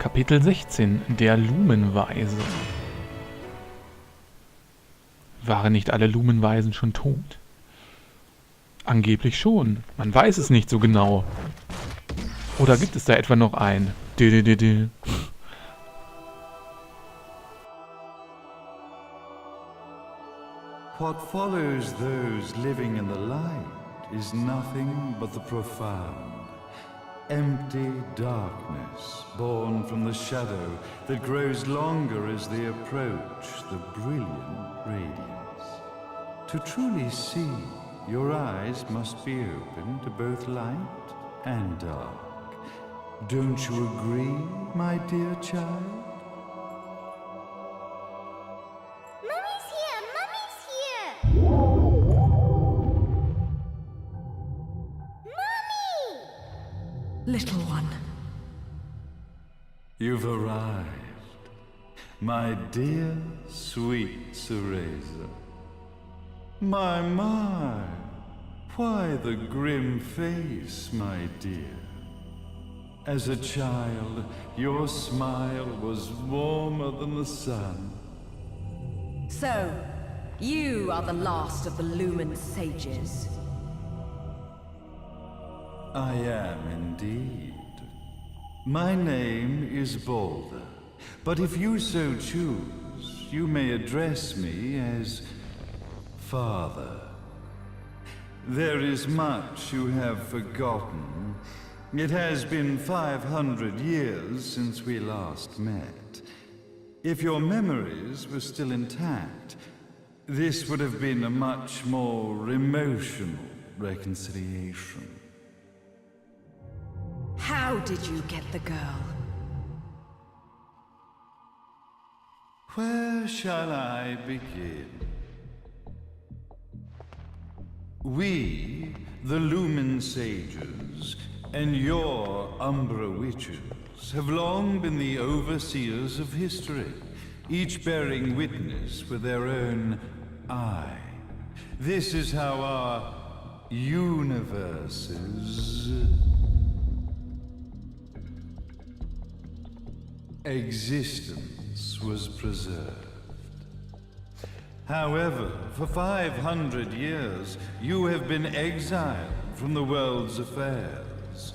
Kapitel 16, der Lumen-Weise. Waren nicht alle Lumen-Weisen schon tot? Angeblich schon. Man weiß es nicht so genau. Oder gibt es da etwa noch einen? What follows those living in the light is nothing but the profound, empty darkness born from the shadow that grows longer as they approach the brilliant radiance. To truly see, your eyes must be open to both light and dark. Don't you agree, my dear child? Little one. You've arrived, my dear, sweet Cereza. My, why the grim face, my dear? As a child, your smile was warmer than the sun. So, you are the last of the Lumen sages. I am indeed. My name is Balder, but if you so choose, you may address me as Father. There is much you have forgotten. It has been 500 years since we last met. If your memories were still intact, this would have been a much more emotional reconciliation. How did you get the girl? Where shall I begin? We, the Lumen Sages, and your Umbra Witches, have long been the overseers of history, each bearing witness with their own eye. This is how our universes existence was preserved. However, for 500 years, you have been exiled from the world's affairs.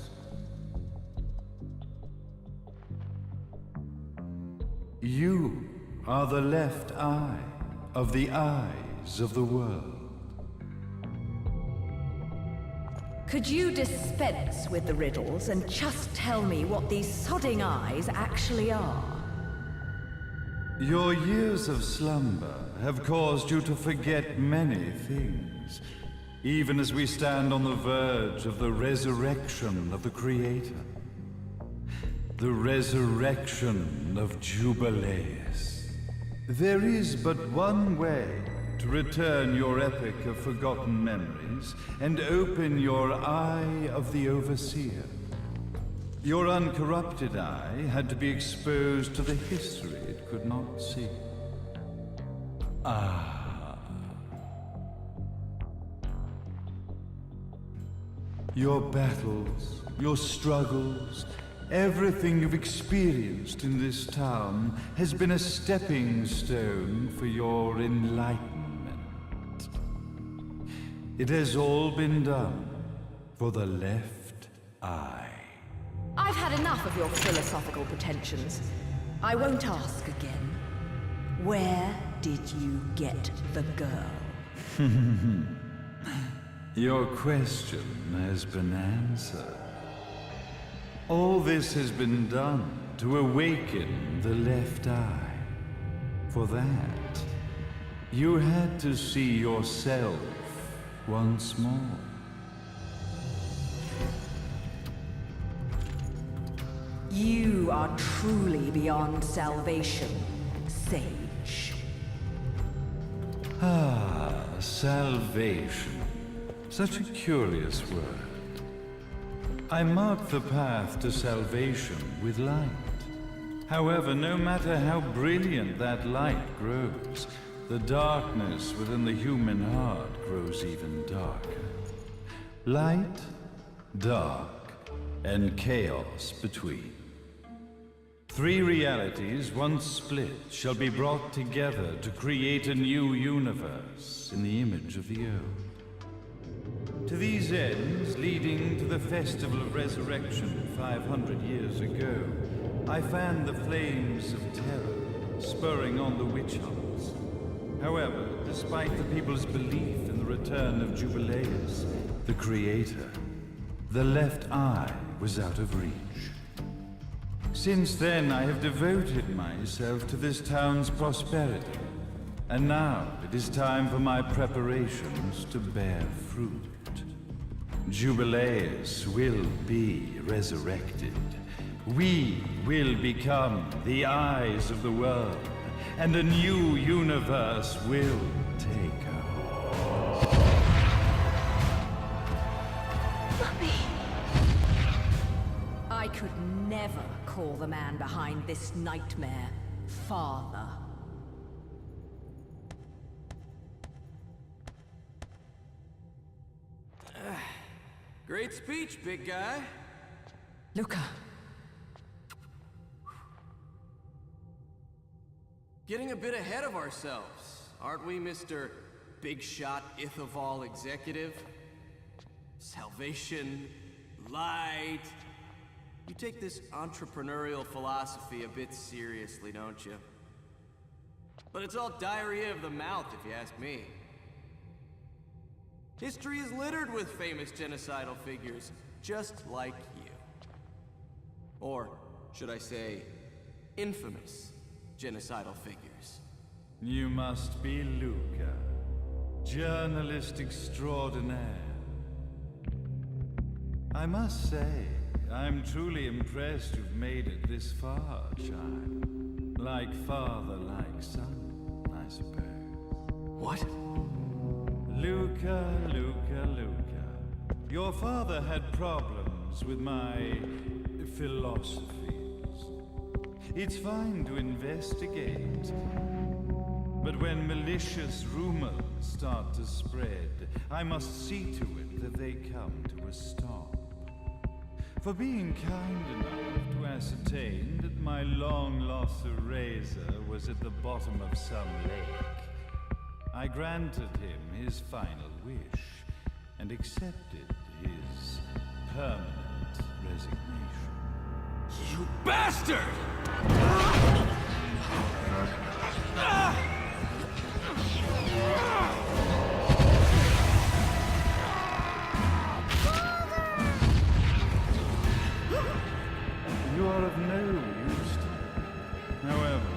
You are the left eye of the eyes of the world. Could you dispense with the riddles and just tell me what these sodding eyes actually are? Your years of slumber have caused you to forget many things, even as we stand on the verge of the resurrection of the Creator. The resurrection of Jubileus. There is but one way to return your epic of forgotten memories and open your eye of the Overseer. Your uncorrupted eye had to be exposed to the history it could not see. Your battles, your struggles, everything you've experienced in this town has been a stepping stone for your enlightenment. It has all been done for the left eye. I've had enough of your philosophical pretensions. I won't ask again. Where did you get the girl? Your question has been answered. All this has been done to awaken the left eye. For that, you had to see yourself once more. You are truly beyond salvation, sage. Salvation. Such a curious word. I mark the path to salvation with light. However, no matter how brilliant that light grows, the darkness within the human heart grows even darker. Light, dark, and chaos between. 3 realities, once split, shall be brought together to create a new universe in the image of the old. To these ends, leading to the Festival of Resurrection 500 years ago, I fanned the flames of terror, spurring on the witch hunts. However, despite the people's belief in the return of Jubileus, the Creator, the left eye was out of reach. Since then, I have devoted myself to this town's prosperity, and now it is time for my preparations to bear fruit. Jubileus will be resurrected. We will become the eyes of the world, and a new universe will take hold. Mummy! I could never call the man behind this nightmare father. Great speech, big guy. Luca. Getting a bit ahead of ourselves, aren't we, Mr. Big Shot Ithoval Executive? Salvation, light. You take this entrepreneurial philosophy a bit seriously, don't you? But it's all diarrhea of the mouth, if you ask me. History is littered with famous genocidal figures, just like you. Or, should I say, infamous genocidal figures. You must be Luca, journalist extraordinaire. I must say, I'm truly impressed you've made it this far, child. Like father, like son, I suppose. What? Luca. Your father had problems with my philosophies. It's fine to investigate, but when malicious rumors start to spread, I must see to it that they come to a stop. For being kind enough to ascertain that my long-lost eraser was at the bottom of some lake, I granted him his final wish and accepted his permanent resignation. You bastard! You are of no use to me. However,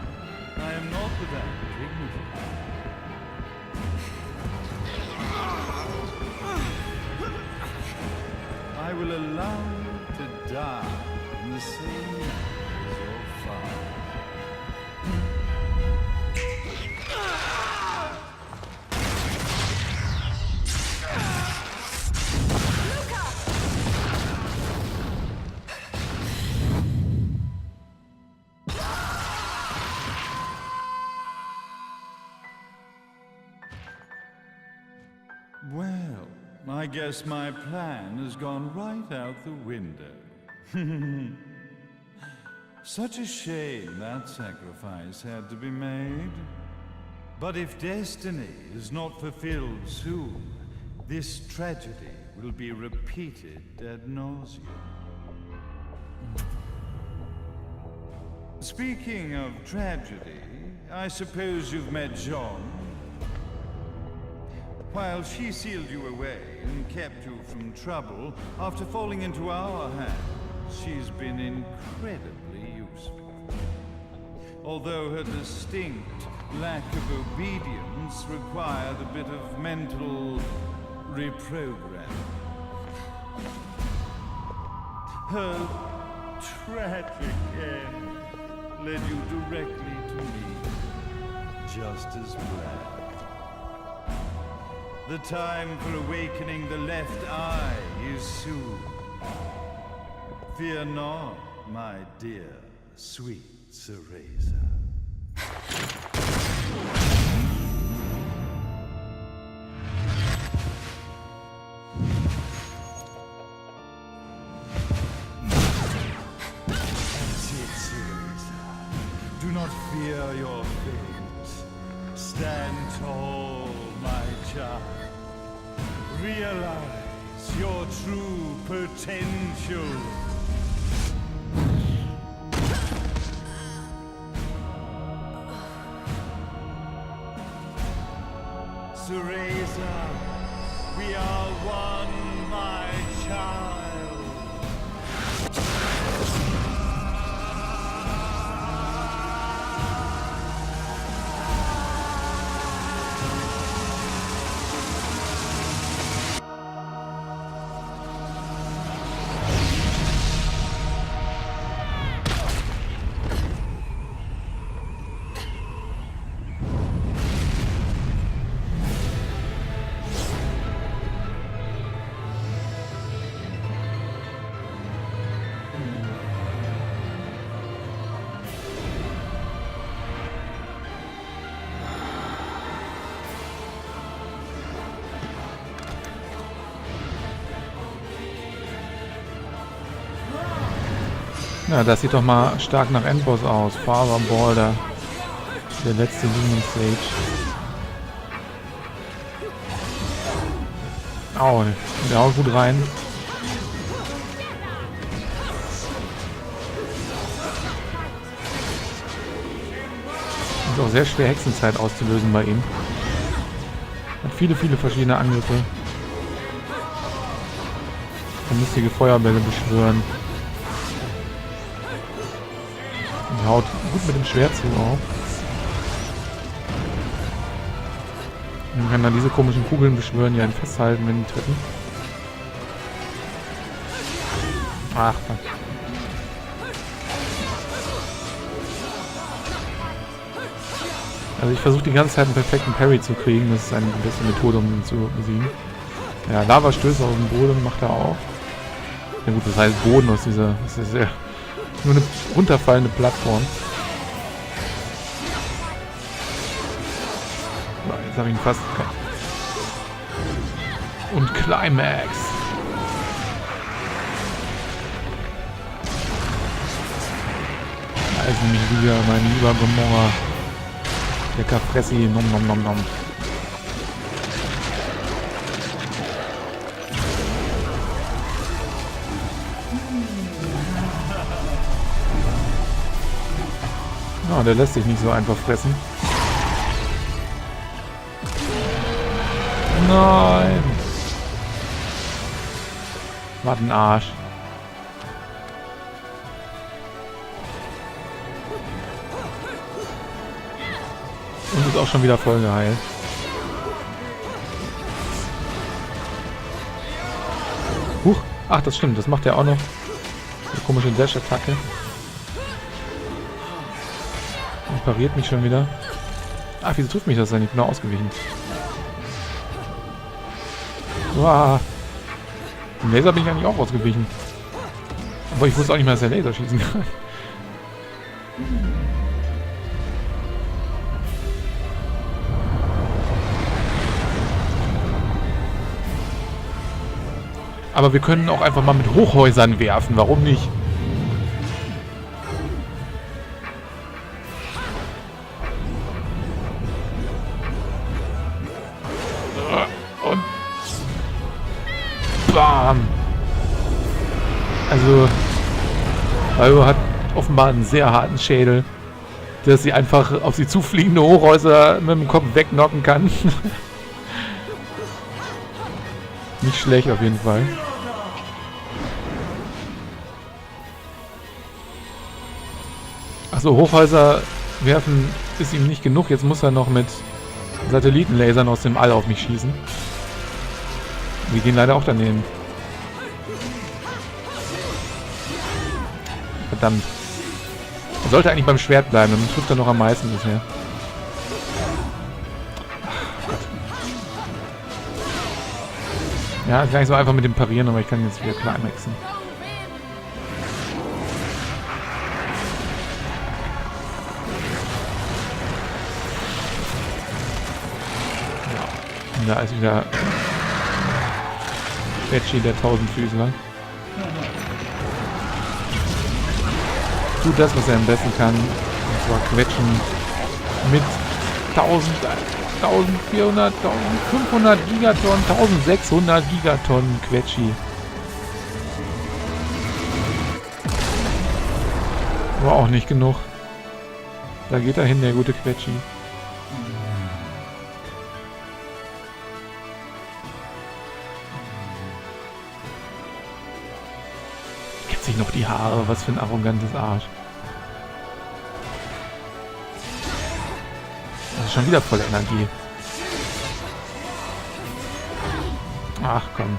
I am not without dignity. I will allow you to die in the same manner as your father. Well, I guess my plan has gone right out the window. Such a shame that sacrifice had to be made. But if destiny is not fulfilled soon, this tragedy will be repeated ad nauseum. Speaking of tragedy, I suppose you've met Jean. While she sealed you away and kept you from trouble, after falling into our hands, she's been incredibly useful. Although her distinct lack of obedience required a bit of mental reprogramming. Her tragic end led you directly to me, just as planned. The time for awakening the left eye is soon. Fear not, my dear, sweet Cereza. That's it, Cereza. not fear your fate. Stand tall, my child. Realize your true potential. Cereza, we are one, my child. Ja, das sieht doch mal stark nach Endboss aus. Father Boulder. Der letzte Lumen Stage. Au, der haut gut rein. Ist auch sehr schwer, Hexenzeit auszulösen bei ihm. Hat viele verschiedene Angriffe. Kann lustige Feuerbälle beschwören. Und haut gut mit dem Schwert zu auch. Und dann kann er diese komischen Kugeln beschwören, die einen festhalten, wenn die treffen. Ach, fuck. Also ich versuche die ganze Zeit einen perfekten Parry zu kriegen. Das ist eine beste Methode, um ihn zu besiegen. Ja, Lavastöße aus dem Boden macht er auch. Ja gut, das heißt Boden aus dieser... Das ist ja nur eine runterfallende Plattform. Jetzt habe ich ihn fast... Und Climax. Da ist nämlich wieder mein lieber Gomorra. Lecker Fressi. Nom nom nom nom. Ja, der lässt sich nicht so einfach fressen. Nein! Was ein Arsch. Und ist auch schon wieder voll geheilt. Huch! Ach, das stimmt. Das macht er auch noch. Eine komische Dash-Attacke. Und pariert mich schon wieder. Ach, wieso trifft mich das denn? Ich bin noch ausgewichen. Wow. Im Laser bin ich eigentlich auch ausgewichen. Aber ich wusste auch nicht mehr, dass der Laser schießen kann. Aber wir können auch einfach mal mit Hochhäusern werfen. Warum nicht? Und bam! Also, WiiU hat offenbar einen sehr harten Schädel, dass sie einfach auf sie zufliegende Hochhäuser mit dem Kopf wegknocken kann. Nicht schlecht auf jeden Fall. Achso, Hochhäuser werfen ist ihm nicht genug. Jetzt muss er noch mit Satellitenlasern aus dem All auf mich schießen. Die gehen leider auch daneben. Verdammt. Er sollte eigentlich beim Schwert bleiben, dann trifft er noch am meisten bisher. Ja, ist gar nicht so einfach mit dem Parieren, aber ich kann jetzt wieder climaxen. Ja. Und da ist wieder Veggie, der Tausendfüßler. Tut das, was er am besten kann. Und quetschen mit 1000, 1400, 1500 Gigatonnen, 1600 Gigatonnen Quetschi. War auch nicht genug. Da geht er hin, der gute Quetschi. Gibt sich noch die Haare, was für ein arrogantes Arsch. Das ist schon wieder voll Energie. Ach komm.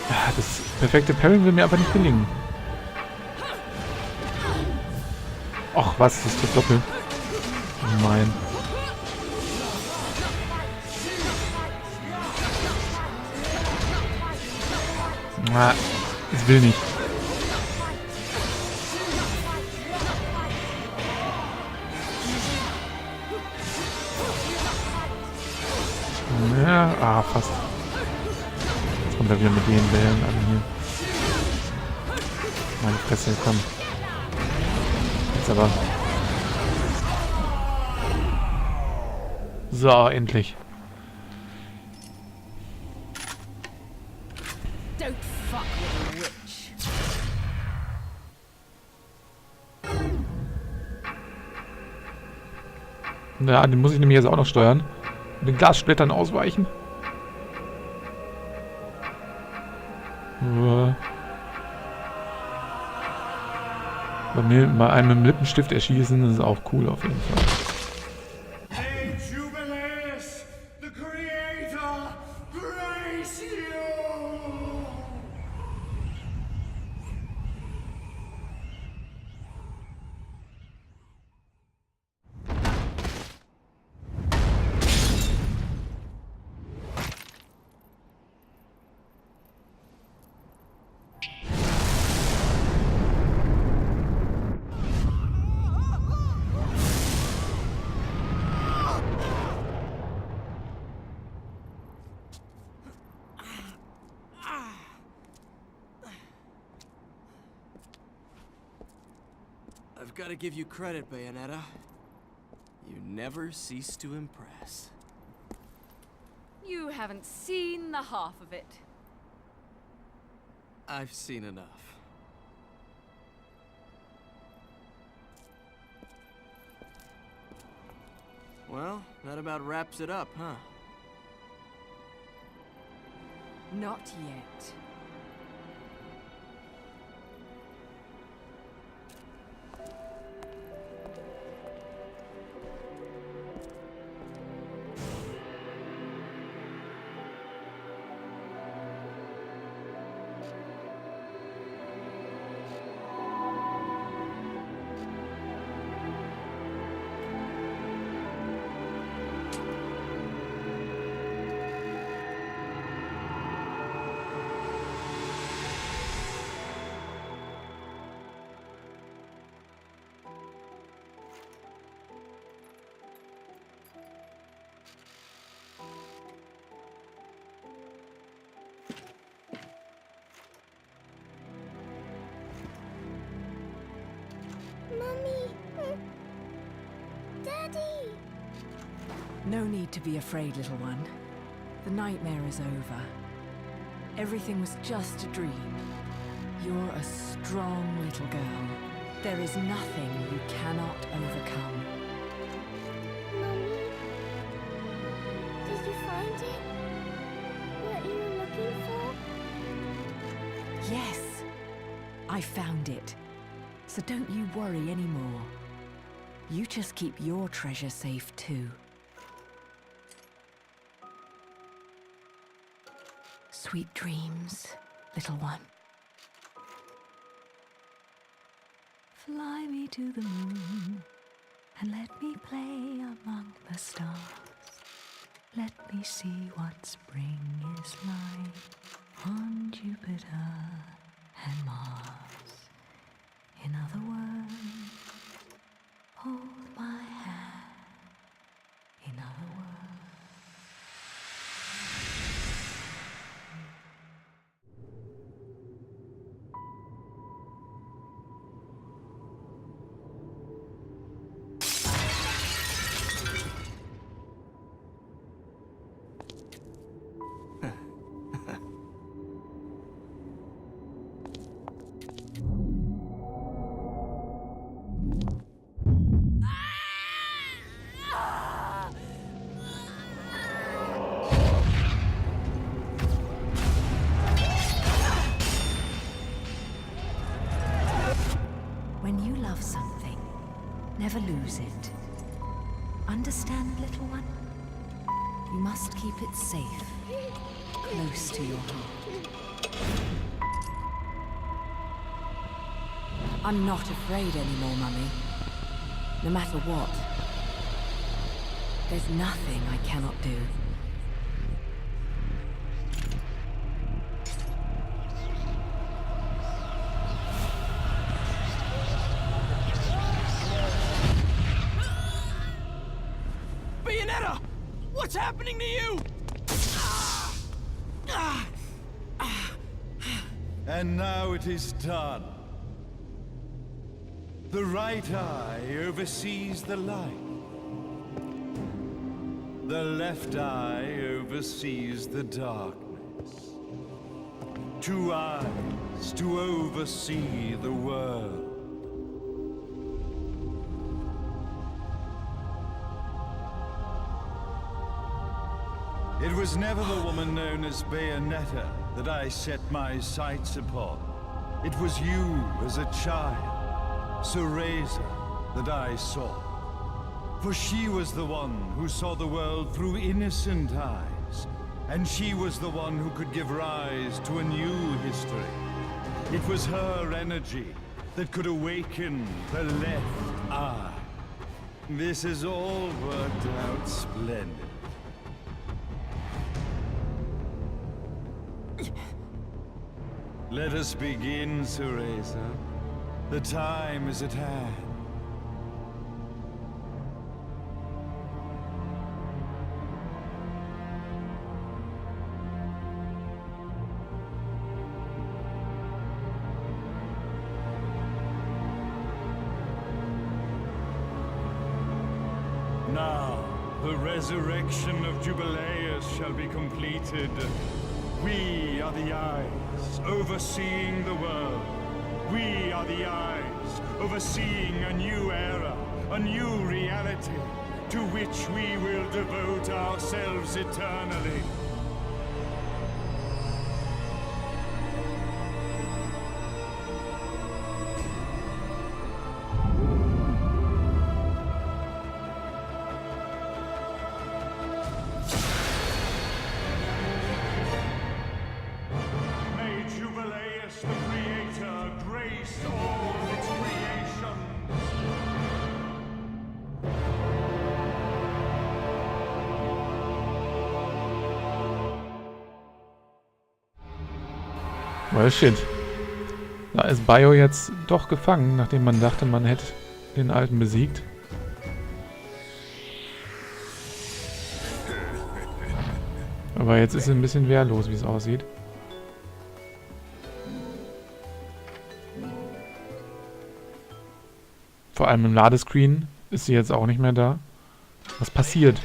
Ja, das perfekte Parry will mir aber nicht gelingen. Och, was? Das ist doppelt. Oh mein. Na, es will nicht. Ja, fast. Jetzt kommt er wieder mit den Bällen an hier. Meine Fresse, komm. Jetzt aber. So, endlich. Don't fuck with a witch. Ja, den muss ich nämlich jetzt auch noch steuern. Und den Glassplittern ausweichen. Bei mir mal einen mit dem Lippenstift erschießen, das ist auch cool auf jeden Fall. Hey, Jubilees, the Creator, grace you! I've got to give you credit, Bayonetta. You never cease to impress. You haven't seen the half of it. I've seen enough. Well, that about wraps it up, huh? Not yet. No need to be afraid, little one. The nightmare is over. Everything was just a dream. You're a strong little girl. There is nothing you cannot overcome. Mommy, did you find it? What you were looking for? Yes, I found it. So don't you worry anymore. You just keep your treasure safe too. Sweet dreams, little one. Fly me to the moon and let me play among the stars. Let me see what spring is like on Jupiter and Mars. In other words, hold my hand. In other words. Never lose it. Understand, little one? You must keep it safe, close to your heart. I'm not afraid anymore, Mummy. No matter what. There's nothing I cannot do. Bayonetta! What's happening to you? And now it is done. The right eye oversees the light. The left eye oversees the darkness. 2 eyes to oversee the world. It was never the woman known as Bayonetta that I set my sights upon. It was you as a child, Cereza, that I saw. For she was the one who saw the world through innocent eyes, and she was the one who could give rise to a new history. It was her energy that could awaken the left eye. This has all worked out splendid. Let us begin, Cereza. The time is at hand. Now, the resurrection of Jubileus shall be completed. We are the eyes, overseeing the world. We are the eyes, overseeing a new era, a new reality, to which we will devote ourselves eternally. Well, shit. Da ist Bio jetzt doch gefangen, nachdem man dachte, man hätte den Alten besiegt. Aber jetzt ist sie ein bisschen wehrlos, wie es aussieht. Vor allem im Ladescreen ist sie jetzt auch nicht mehr da. Was passiert?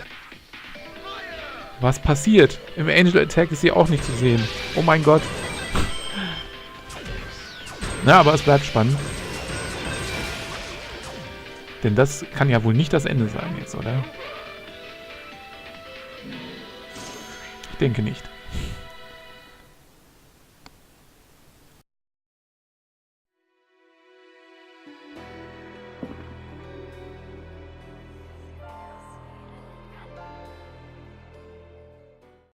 Was passiert? Im Angel Attack ist sie auch nicht zu sehen. Oh mein Gott. Na, aber es bleibt spannend. Denn das kann ja wohl nicht das Ende sein jetzt, oder? Ich denke nicht.